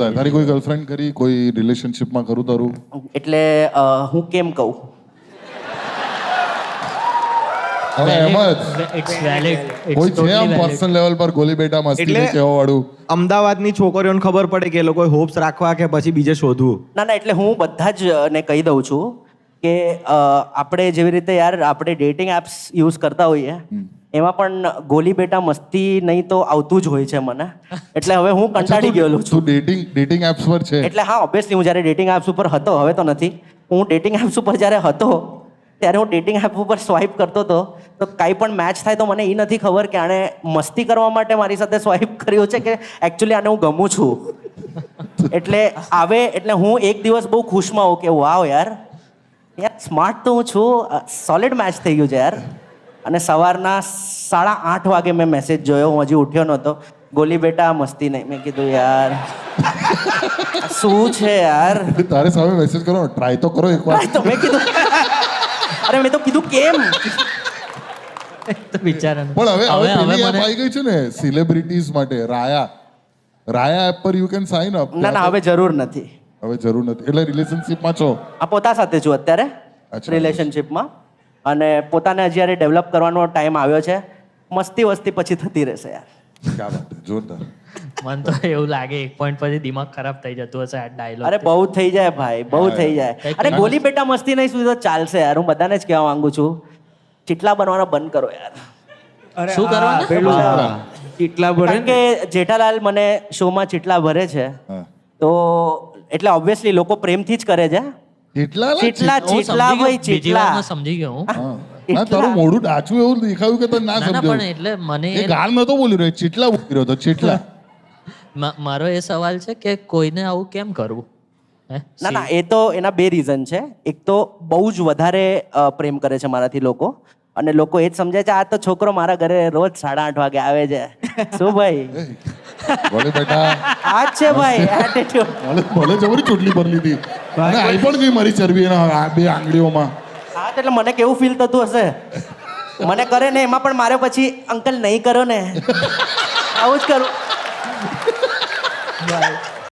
તારી કોઈ ગર્લફ્રેન્ડ કરી, કોઈ રિલેશનશિપમાં ખરું તારું? એટલે હું કેમ કહું? હવે એમ જ ઇટ્સ વેલિડ. કોઈ છે આમ પર્સનલ લેવલ પર ગોલી બેટા મસ્તી એટલે- કહેવા વાળું? અમદાવાદની છોકરીઓને ખબર પડે કે એ લોકોએ હોપ્સ રાખવા કે પછી બીજે શોધવું. ના એટલે હું બધા જ ને કહી દઉં છું કે આપણે જેવી રીતે યાર આપણે ડેટિંગ એપ્સ યુઝ કરતા હોઈએ એમાં પણ ગોલી બેટા મસ્તી નહીં તો આવતું જ હોય છે મને. એટલે હવે હું કંટાળી ગયેલો છું. તું ડેટિંગ એપ્સ પર છે? એટલે હા ઓબ્વિયસલી હું જ્યારે ડેટિંગ એપ્સ ઉપર હતો, હવે તો નથી, હું ડેટિંગ એપ્સ ઉપર જ્યારે હતો ત્યારે હું ડેટિંગ એપ ઉપર સ્વાઇપ કરતો હતો તો કાંઈ પણ મેચ થાય તો મને એ નથી ખબર કે આણે મસ્તી કરવા માટે મારી સાથે સ્વાઇપ કર્યો છે કે એકચ્યુઅલી આને હું ગમું છું. એટલે એટલે હું એક દિવસ બહુ ખુશમાં હોઉં કે વાવ યાર સ્માર્ટ તો હું છું, સોલિડ મેચ થઈ ગયું છે યાર. અને સવારના 8:30 વાગે મેં મેસેજ જોયો, હું હજી ઉઠ્યો નહોતો, ગોલી બેટા મસ્તી નહીં. મેં કીધું યાર શું છે યાર. તારે સામે મેસેજ કરો, ટ્રાય તો કરો એકવાર. તો મેં કીધું અરે મેં તો કીધું કેમ. તો બિચારાનું. પણ હવે હવે પેલી એપ મને આવી ગઈ છે ને સેલિબ્રિટીઝ માટે, રાયા એપ પર યુ કેન સાઇન અપ. ના હવે જરૂર નથી. હવે જરૂર નથી. એટલે રિલેશનશિપમાં છો? આ પોતા સાથે છું અત્યારે અચ્છા. રિલેશનશિપમાં, અને પોતાને જ્યારે ડેવલપ કરવાનો ટાઈમ આવ્યો છે. મસ્તી વસ્તી પછી થતી રહેશે યાર. ક્યાં વાત છે, જોરદાર. મને તો એવું લાગે એક પોઈન્ટ પછી દિમાગ ખરાબ થઈ જતું હશે આ ડાયલોગ. અરે બહુ થઈ જાય ભાઈ, બહુ થઈ જાય. કંઈક અરે ગોલી બેટા મસ્તી નહીં સુધી તો ચાલશે યાર. હું બધાને જ કહેવા માંગુ છું, ચીટલા બનવાનો બંધ કરો યાર. શું કરવાનું? કેટલા ભરે કારણ કે જેઠાલાલ મને શોમાં ચીટલા ભરે છે હા. તો એટલે ઓબ્વિયસલી લોકો પ્રેમથી જ કરે છે. કેટલા લા? ચીટલા હું ચીટલા સમજી ગયો. ભાઈ બીજી ચીટલા. વારમાં સમજી ગયો હું. હા. ના તારું મોઢું ડાચું એવું દેખાયું કે તને ના ના પણ સમજાયું. એટલે મને એ ગાળ નતો બોલી રહ્યો, ચીટલા બોલી રહ્યો હતો, ચીટલા. મારો એ સવાલ છે કે કોઈને આવું કેમ કરવું? હે? ના એ તો એના બે રીઝન છે. એક તો બહુ જ વધારે પ્રેમ કરે છે મારાથી લોકો, અને લોકો એ જ સમજે છે આ તો છોકરો મારા ઘરે રોજ 8:30 વાગે આવે છે. શું ભાઈ બોલે બેટા આ જ છે ભાઈ એટીટ્યુડ. ભલે જબરી ચૂંટણી પર લીધી અને આઈ પણ ગઈ મારી ચરબી એના આ બે આંગળીઓમાં. હા એટલે મને કેવું ફીલ થતું હશે. મને કરે ને એમાં પણ મારે પછી અંકલ નહીં કરો ને આવું જ કરું.